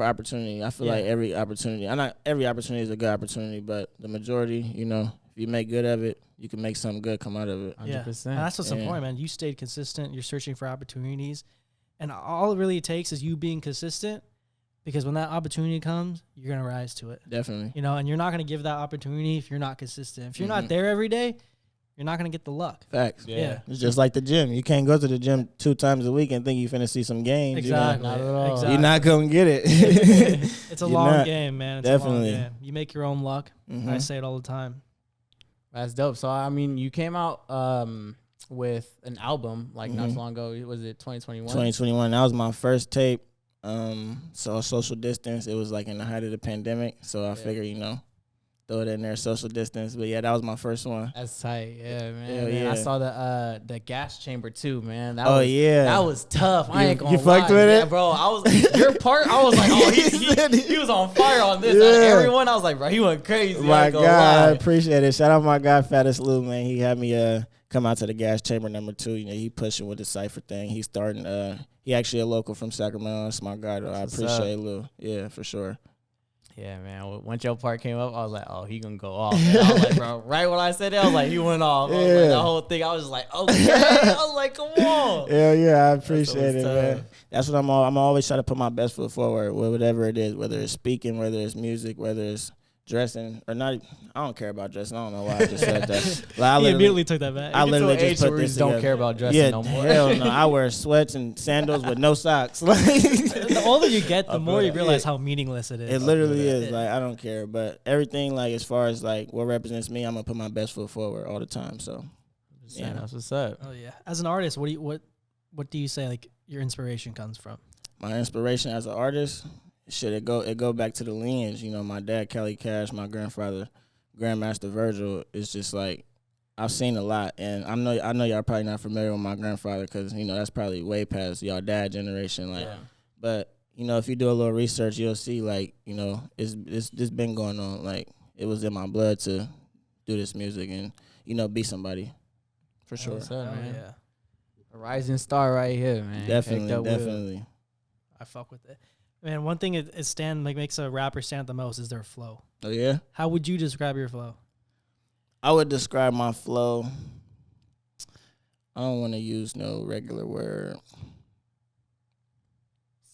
opportunity. I feel like every opportunity is a good opportunity, but the majority, you know, if you make good of it, you can make something good come out of it. 100%. And that's what's important, man. You stayed consistent. You're searching for opportunities, and all it really takes is you being consistent. Because when that opportunity comes, you're gonna rise to it. Definitely. You know, and you're not gonna give that opportunity if you're not consistent. If you're not there every day, you're not going to get the luck. Facts. Yeah. It's just like the gym. You can't go to the gym 2 times a week and think you're finna see some gains. Exactly. You know? Not at all. Exactly. You're not going to get it. It's a long game, man. It's Definitely. a long game. You make your own luck. I say it all the time. That's dope. So, I mean, you came out with an album like not so long ago. Was it 2021? 2021. That was my first tape. So social distance. It was like in the height of the pandemic. So I figured, you know, throw it in there, social distance. But yeah, that was my first one. That's tight. Yeah, man. Hell yeah. I saw the gas chamber too, man. That was tough. I ain't gonna lie. You fucked with it? Yeah, bro. I was your part. I was like, oh, he was on fire on this. Everyone, I was like, bro, he went crazy. My God, I appreciate it. Shout out my guy Fattest Lou, man. He had me come out to the gas chamber #2. You know, he pushing with the cypher thing. He's starting. He actually a local from Sacramento. That's my guy, though. I appreciate Lou. Yeah, for sure. Yeah, man. Once your part came up, I was like, oh, he gonna go off. Man. I was like, bro, right when I said that, I was like, he went off. I was like, the whole thing, I was just like, okay. I was like, come on. Hell yeah, I appreciate it, man. That's what I'm always trying to put my best foot forward with whatever it is, whether it's speaking, whether it's music, whether it's dressing or not. I don't care about dressing. I don't know why I just said that. Like, he immediately took that back. I literally just put this don't care about dressing no more. Hell no. I wear sweats and sandals with no socks. The older you get, the more you realize how meaningless it is. It literally is. Like, I don't care. But everything, like, as far as like what represents me, I'm gonna put my best foot forward all the time. So yeah, that's what's up. Oh yeah. As an artist, what do you say like your inspiration comes from? My inspiration as an artist, it go back to the lineage. You know, my dad, Kelly Cash, my grandfather, Grandmaster Virgil. It's just like I've seen a lot, and I know y'all probably not familiar with my grandfather because that's probably way past y'all dad generation. Like, but if you do a little research, you'll see it's been going on. Like, it was in my blood to do this music and be somebody for sure. Man. Yeah, a rising star right here, man. Definitely. I fuck with it, man. One thing it makes a rapper stand out the most is their flow. Oh yeah. How would you describe your flow? I would describe my flow. I don't want to use no regular word.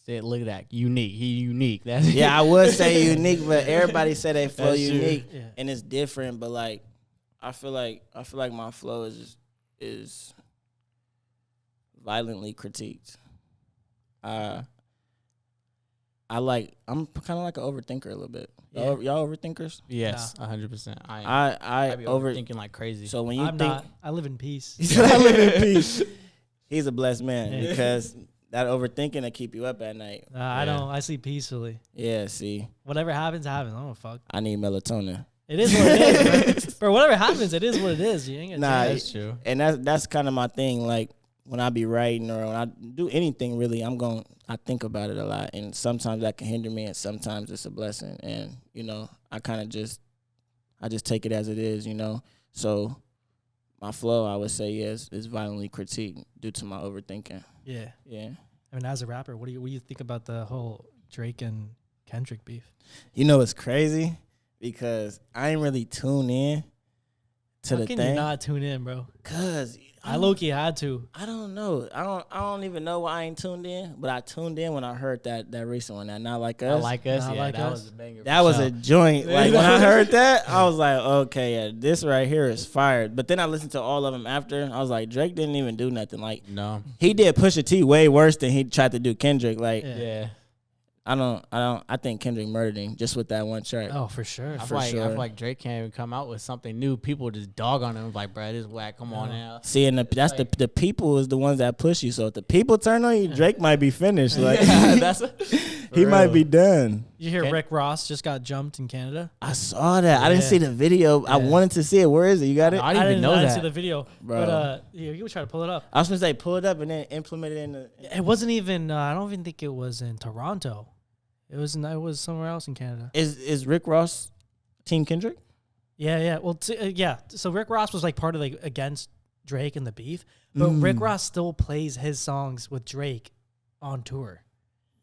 Look at that, unique. He unique. That's yeah, I would say unique, but everybody say they flow unique, and it's different. But like, I feel like my flow is violently critiqued. I'm kind of like an overthinker a little bit. Y'all overthinkers? Yes, 100%. I be overthinking overthinking like crazy. So when you I'm not. I live in peace. I live in peace. He's a blessed man because that overthinking will keep you up at night. I don't. I sleep peacefully. Yeah, see. Whatever happens, happens. I don't fuck. I need melatonin. It is what it is, bro. Whatever happens, it is what it is. You ain't gonna change. That's true. And that's kind of my thing. Like, when I be writing or when I do anything really, I think about it a lot. And sometimes that can hinder me and sometimes it's a blessing. And, I kind of just take it as it is, So my flow, I would say, is violently critiqued due to my overthinking. Yeah. Yeah. I mean, as a rapper, what do you think about the whole Drake and Kendrick beef? It's crazy because I ain't really tuned in to the thing. How can you not tune in, bro? Cause I low-key had to. I don't know. I don't even know why I ain't tuned in, but I tuned in when I heard that recent one, that Not Like Us. Not Like Us, Not yeah, Like that Us. was a banger. That was a joint. Like, when I heard that, I was like, okay, yeah, this right here is fired. But then I listened to all of them after. I was like, Drake didn't even do nothing. Like, no, he did Pusha T way worse than he tried to do Kendrick. Like, yeah. I think Kendrick murdered him just with that one track. Oh, for sure. I feel like Drake can't even come out with something new. People just dog on him like, bro, this is whack. Come on now. See, and the people is the ones that push you. So if the people turn on you, Drake might be finished. Like, he might be done. You hear Rick Ross just got jumped in Canada? I saw that. I didn't see the video. I wanted to see it. Where is it? You got it? I didn't even know I didn't that. see the video, bro. But you would try to pull it up. I was gonna say pull it up and then implement it in the. It wasn't even. I don't even think it was in Toronto. It was somewhere else in Canada. Is Rick Ross Team Kendrick? Yeah. Well, yeah. So Rick Ross was like part of against Drake and the beef, but Rick Ross still plays his songs with Drake on tour.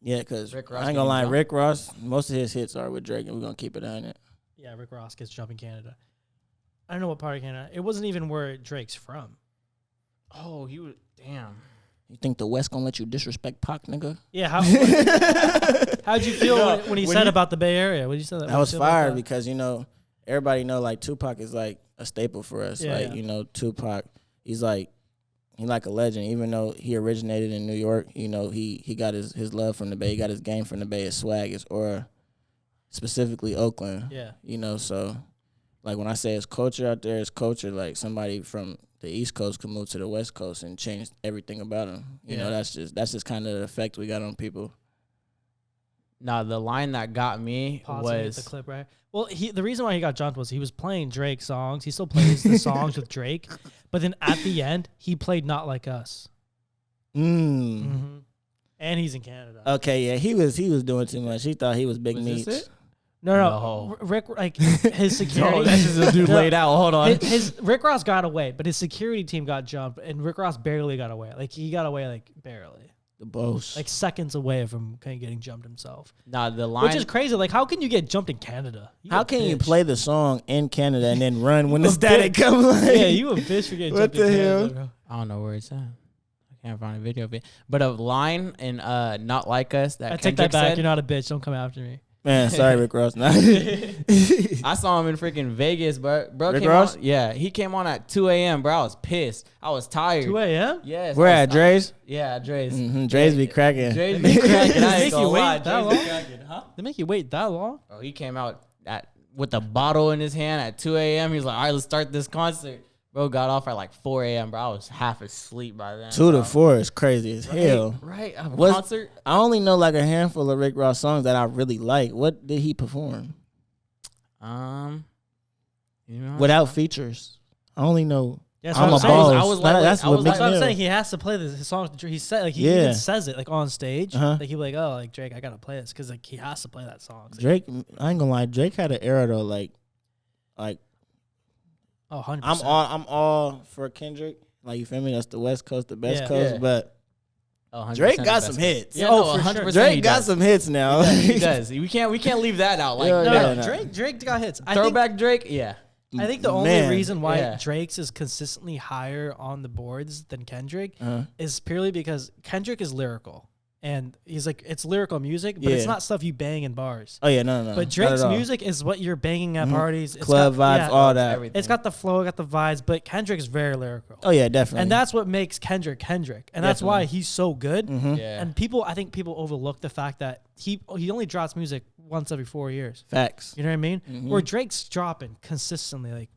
Yeah, because I ain't gonna lie, Rick Ross, most of his hits are with Drake, and we're gonna keep it on it. Yeah, Rick Ross gets jumped in Canada. I don't know what part of Canada. It wasn't even where Drake's from. Oh, damn. You think the West gonna let you disrespect Pac, nigga? Yeah. How'd you feel when he said about the Bay Area? What did you say? That was fire because everybody know like Tupac is like a staple for us. Yeah, Tupac, he's like a legend. Even though he originated in New York, he got his love from the Bay. He got his game from the Bay, his swag, his aura, specifically Oakland. Yeah. So like when I say it's culture out there, it's culture. Like somebody from the East Coast could move to the West Coast and change everything about them. You know, that's just kind of the effect we got on people. Now, the line that got me was the clip, right? Well, the reason why he got jumped was he was playing Drake songs. He still plays the songs with Drake, but then at the end he played Not Like Us. And he's in Canada. Okay, yeah, he was doing too much. He thought he was big meat. No. Rick, like his security. That's just a dude laid out. Hold on. His Rick Ross got away, but his security team got jumped, and Rick Ross barely got away. Like he got away, like barely. The boss. Like seconds away from kind of getting jumped himself. Nah, the line, which is crazy. Like, how can you get jumped in Canada? How can you play the song in Canada and then run when the static comes? Yeah, you a bitch for getting jumped in Canada, bro. I don't know where it's at. I can't find a video of it. But a line in Not Like Us that I take Kendrick that back. said, You're not a bitch. Don't come after me. Man, sorry, Rick Ross. I saw him in freaking Vegas, bro. Rick came Ross? on, yeah, he came on at 2 a.m., bro. I was pissed. I was tired. 2 a.m.? Yes. Where at, Dre's? Yeah, at Dre's. Dre's be cracking. Dre's be cracking. I They ain't make gonna you wait lie. that Dre's be long? cracking. Huh? They make you wait that long? Bro, he came out with a bottle in his hand at 2 a.m. He was like, all right, let's start this concert. Bro got off at like 4 a.m., bro. I was half asleep by then. 2 to 4 is crazy as hell. Right. A What's- concert? I only know like a handful of Rick Ross songs that I really like. What did he perform? You know, Without features. I only know. Yeah, I'm a what saying. boss. I was like- That's I what was That's Meek what I'm Mill. saying. He has to play his songs. He said like he Yeah. even says it like on stage. Uh-huh. Like he'll be like, oh, like Drake, I gotta play this because like he has to play that song. So, Drake, I ain't gonna lie. Drake had an era though. Like oh, 100%. I'm all for Kendrick. Like you feel me? That's the West Coast, the best Yeah. coast. Yeah. But 100% Drake the got best. some hits. Yeah, Oh, no, for 100%. sure. he Drake got does. some hits now. He does. We can't leave that out. Like Yeah, No, yeah, no, no. Drake got hits. throwback Drake. Yeah. I think the only Man. reason why Yeah. Drake's is consistently higher on the boards than Kendrick Uh-huh. is purely because Kendrick is lyrical. And he's like, it's lyrical music, but it's Yeah. not stuff you bang in bars. Oh yeah, no. But not at Drake's all. music is what you're banging at Mhm. parties. It's Club got, vibes, yeah, all that. Everything. It's got the flow, got the vibes, but Kendrick's very lyrical. Oh yeah, definitely. And that's what makes Kendrick Kendrick. And that's why he's so good. Mhm. Yeah. And I think people overlook the fact that he only drops music once every 4 years. Facts. You know what I mean? Mhm. Where Drake's dropping consistently, like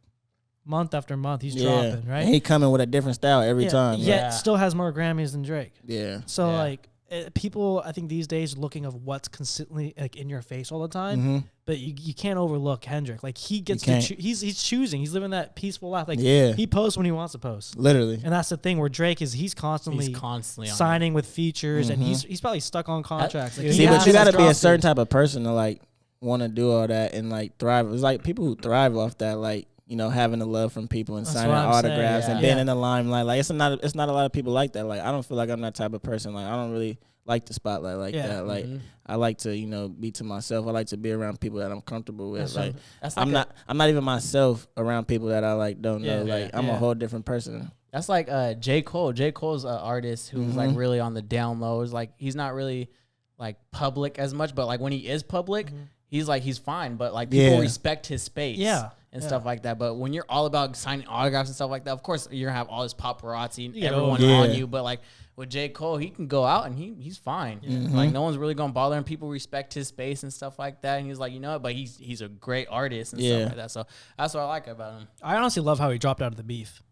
month after month, he's Yeah. dropping, right? And he coming with a different style every time. Yet Yeah. still has more Grammys than Drake. Yeah. So Yeah. like people, I think these days looking of what's consistently like in your face all the time. Mm-hmm. But you can't overlook Kendrick. Like he gets to can't. he's choosing. He's living that peaceful life. Like Yeah. he posts when he wants to post. Literally. And that's the thing where Drake is he's constantly on signing with features and Mhm. he's probably stuck on contracts. Like, Yeah. he See, but has you his got to be a drop certain dates. type of person to like want to do all that and like thrive. It's like people who thrive off that, like, you know, having the love from people and That's signing what I'm saying, autographs and yeah. being Yeah. in the limelight. Like it's not a lot of people like that. Like I don't feel like I'm that type of person. Like I don't really like the spotlight like Yeah. that. Like I like to, you know, be to myself. I like to be around people that I'm comfortable with. That's Like That's I'm not even myself around people that I like don't know. Yeah. Like I'm Yeah. a whole different person. That's like J. Cole. J. Cole's an artist who's like really on the down low. It's like he's not really like public as much, but like when he is public, he's fine. But like people Yeah. respect his space, Yeah. and Yeah. stuff like that. But when you're all about signing autographs and stuff like that, of course you're gonna have all this paparazzi and Yeah. everyone Yeah. on you. But like with J. Cole, he can go out and he's fine. Like no one's really gonna bother him. People respect his space and stuff like that. And he's like, you know what? But he's a great artist and Yeah. stuff like that. So that's what I like about him. I honestly love how he dropped out of the beef.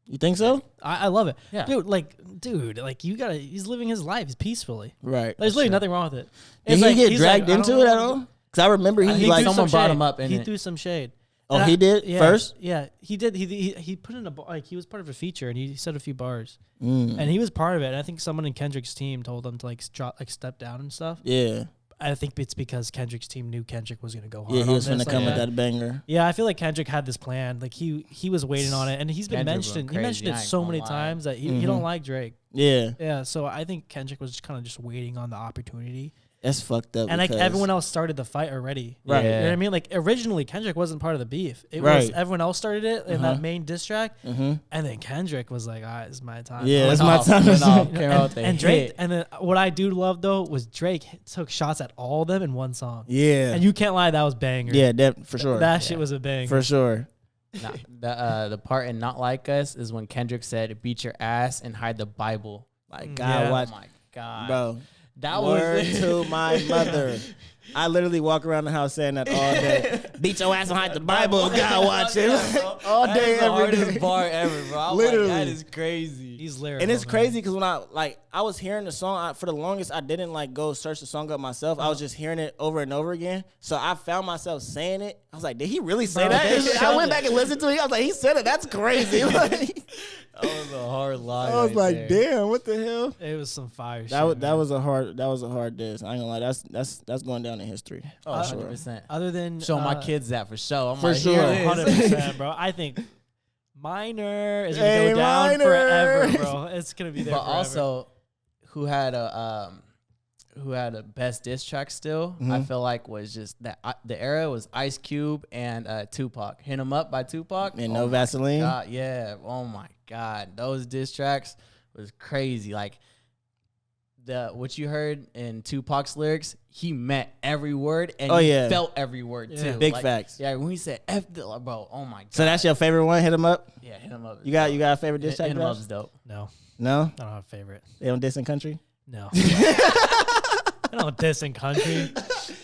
You think so? I love it. Yeah. Dude, like he's living his life peacefully. Right. There's literally nothing wrong with it. Did It's he like- get he's dragged like, I don't into it know. at all? Because I remember he think like someone some brought shade. him up in He it. threw some shade. Oh, And he did yeah, first? Yeah, he did. He put in like he was part of a feature and he said a few bars Mm. and he was part of it. And I think someone in Kendrick's team told him to like step down and stuff. Yeah. I think it's because Kendrick's team knew Kendrick was gonna go hard. Yeah, he on was this, finna like come with that. that banger. Yeah, I feel like Kendrick had this plan. Like he was waiting on it, and he's been Kendrick went he mentioned crazy, it I ain't so gonna many lie. times that he don't like Drake. Yeah. Yeah, so I think Kendrick was just kind of just waiting on the opportunity, That's fucked up. and like because- everyone else started the fight already. Right. You know what Yeah. I mean? Like originally Kendrick wasn't part of the beef. It was Right. everyone else started it in Uh-huh. that main diss track, Mhm. and then Kendrick was like, "All right, it's my time." Yeah, Like, it's my time. Went off, you know, came out with the and Drake, hit. and then what I do love though was Drake took shots at all of them in one song, Yeah. and you can't lie, that was banger. Yeah, for sure. That shit was a banger. For sure. The part in Not Like Us is when Kendrick said, "Beat your ass and hide the Bible." Like, Mm, God, yeah. watch. Oh my god, Bro. that Word was to my mother. I literally walk around the house saying that all day. Beat your ass and hide the Bible. God, watch it. All That day, is the every hardest day. bar ever, bro. I'm Literally. like, that is crazy. He's lyrical, And it's man. crazy because when I was hearing the song, for the longest, I didn't like go search the song up myself. I was just hearing it over and over again. So I found myself saying it. I was like, did he really say Bro, that? they I showed went it. back and listened to it. I was like, he said it. That's crazy. Like, That was a hard line. I was right like, there. damn, what the hell? It was some fire That shit. was man. that was a hard diss. I ain't gonna lie. That's going down in history. Oh, for sure. 100%. Other than Show my kids that for sure. I'm For like, sure. here it is. 100%, bro. I think Minor is gonna Hey, go down Minor. forever, bro. It's gonna be there. But forever. also, who had a best diss track still? I feel like was just that the era was Ice Cube and Tupac. Hit 'Em Up by Tupac. And No Vaseline. God, yeah. Oh my God, those diss tracks was crazy. Like what you heard in Tupac's lyrics, he meant every word and Oh, he yeah. felt every word Yeah. too. Big Like, facts. Yeah, when he said F the bro, oh my God. So that's your favorite one? Hit him up. yeah, Hit 'Em Up. is You got dope. a favorite diss track? Hit 'Em Josh? Up's dope. no, No, I don't have a favorite. they don't diss in country. No, I don't diss in country.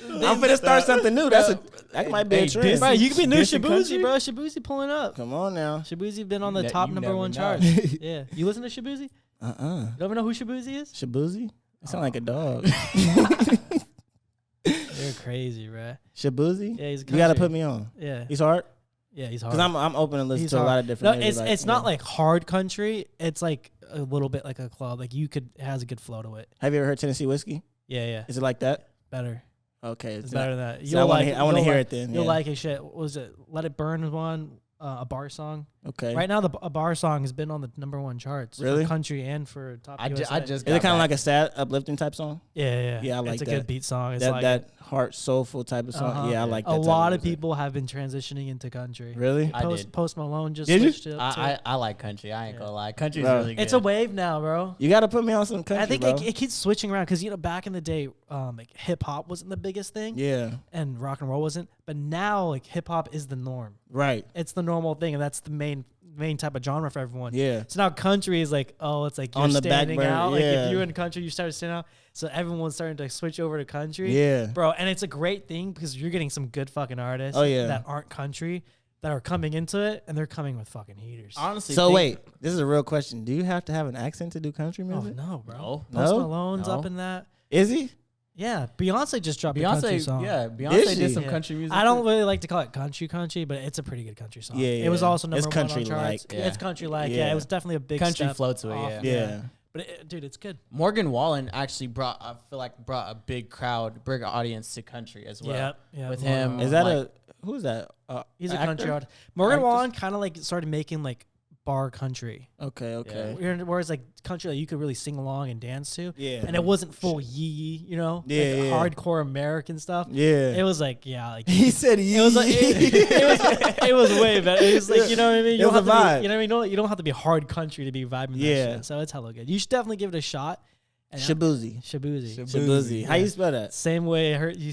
I'm finna start something new. That might be a Hey, trend. diss- Bro, you could be new Diss in country? Shabuzi, bro. Shabuzi pulling up. Come on now. Shabuzi been on the Ne- top you number never one know. chart. Yeah, you listen to Shabuzi? You don't even know who Shabuzi is? Shabuzi. It sound like a dog. You're crazy, bro. Shabuzi. Yeah, he's You gotta country. put me on. Yeah, He's hard. Yeah, he's hard. Because I'm open to listen He's to a hard. lot of different. No, niggas, it's not like hard country. It's like a little bit like a club. Like it has a good flow to it. Have you ever heard Tennessee Whiskey? Yeah. Is it like that? Better. Okay, It's better than that. So I want to hear it then. You'll Yeah. like it. Shit. What was it? Let It Burn was one. A bar song. Okay. Right now, a bar song has been on the #1 charts. Really? For country and for top USA. I just Is it kind of like a sad, uplifting type song? Yeah. Yeah, I like it's a that. good beat song. It's That like that heart soulful type of song. Uh-huh. Yeah, I like that. a type lot of music. people have been transitioning into country. Really? I did. Post Malone just Did you? switched it. I like country. I ain't gonna lie. Country's Bro. really good. It's a wave now, bro. You got to put me on some country, I think bro. it keeps switching around because back in the day, like hip hop wasn't the biggest thing, Yeah. and rock and roll wasn't. But now, like hip hop is the norm. Right. It's the normal thing, and that's the main type of genre for everyone. Yeah. So now country is like, oh, it's like you're On the back standing burner, out. Like yeah. if you're in country, you start standing out. So everyone's starting to switch over to country. Yeah. Bro, and it's a great thing because you're getting some good fucking artists Oh, yeah. that aren't country that are coming into it, and they're coming with fucking heaters. honestly. So wait, this is a real question. Do you have to have an accent to do country Oh music? no, bro. No. Post No? Malone's No. up in that. Is he? Yeah, Beyonce just dropped a country Beyonce, song. yeah, Did Beyonce she? did some Yeah. country music. I don't really like to call it country, but it's a pretty good country song. Yeah, It was yeah. also It's #1 on country-like. charts. Yeah. It's country like. Yeah. Yeah. It was definitely a big Country step flow to it, off, Yeah. But dude, it's good. Morgan Wallen actually brought a big audience to country as well. Yeah. With Morgan him. Wallen. Is that Like- who's that? He's a actor? country artist. Morgan Actors? Wallen kind of like started making like bar country, Okay. whereas like country that you could really sing along and dance to. Yeah. And it wasn't full yee, Yeah, like yeah. hardcore American stuff. Yeah. It was like like He said it was like it was way better. It was like, you know what I mean? It You was don't a have to vibe. be, you know what I mean? You don't have to be hard country to be vibing that Yeah. shit. So it's hella good. You should definitely give it a shot. And Shabuzi. Shabuzi. Shabuzi. How you spell that? Same way I heard you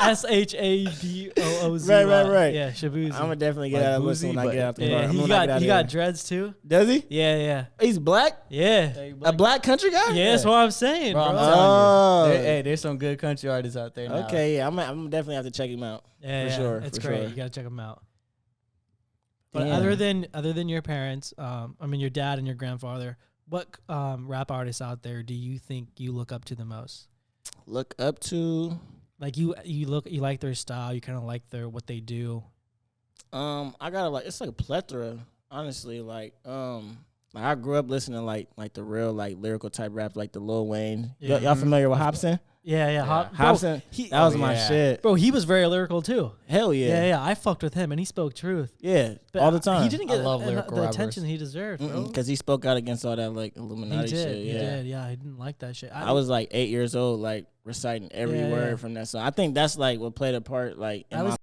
SHABOOZ. Right. Yeah, Shabuzi. I'm gonna definitely get Like out of listen when I Boozy, get out the car. yeah, I'm he gonna knock it out got of here. dreads too. Does he? Yeah. He's black? Yeah. A black country guy? Yeah, that's what I'm saying, Bro, I'm bro. telling Oh. you. There's some good country artists out there now. Okay, yeah, I'm definitely have to check him out. Yeah, for sure, It's for great. sure. You gotta check them out. But Damn. other than your parents, your dad and your grandfather, what rap artists out there do you think you look up to the most? Look up to Like you like their style, you kind of like what they do. I got it's like a plethora, honestly. I grew up listening to like the real like lyrical type rap, like the Lil Wayne. Yeah. Y'all familiar with Hobson? Yeah. Hobson, that was my yeah. shit. Bro, he was very lyrical too. Hell yeah. Yeah. I fucked with him, and he spoke truth. Yeah, But all the time. He didn't I get love lyrical the rappers. attention he deserved, bro. Because he spoke out against all that like Illuminati He did. shit. He Yeah. did. Yeah, I didn't like that shit. I was like 8 years old, like reciting every Yeah, word yeah. from that song. I think that's like what played a part, like in I was my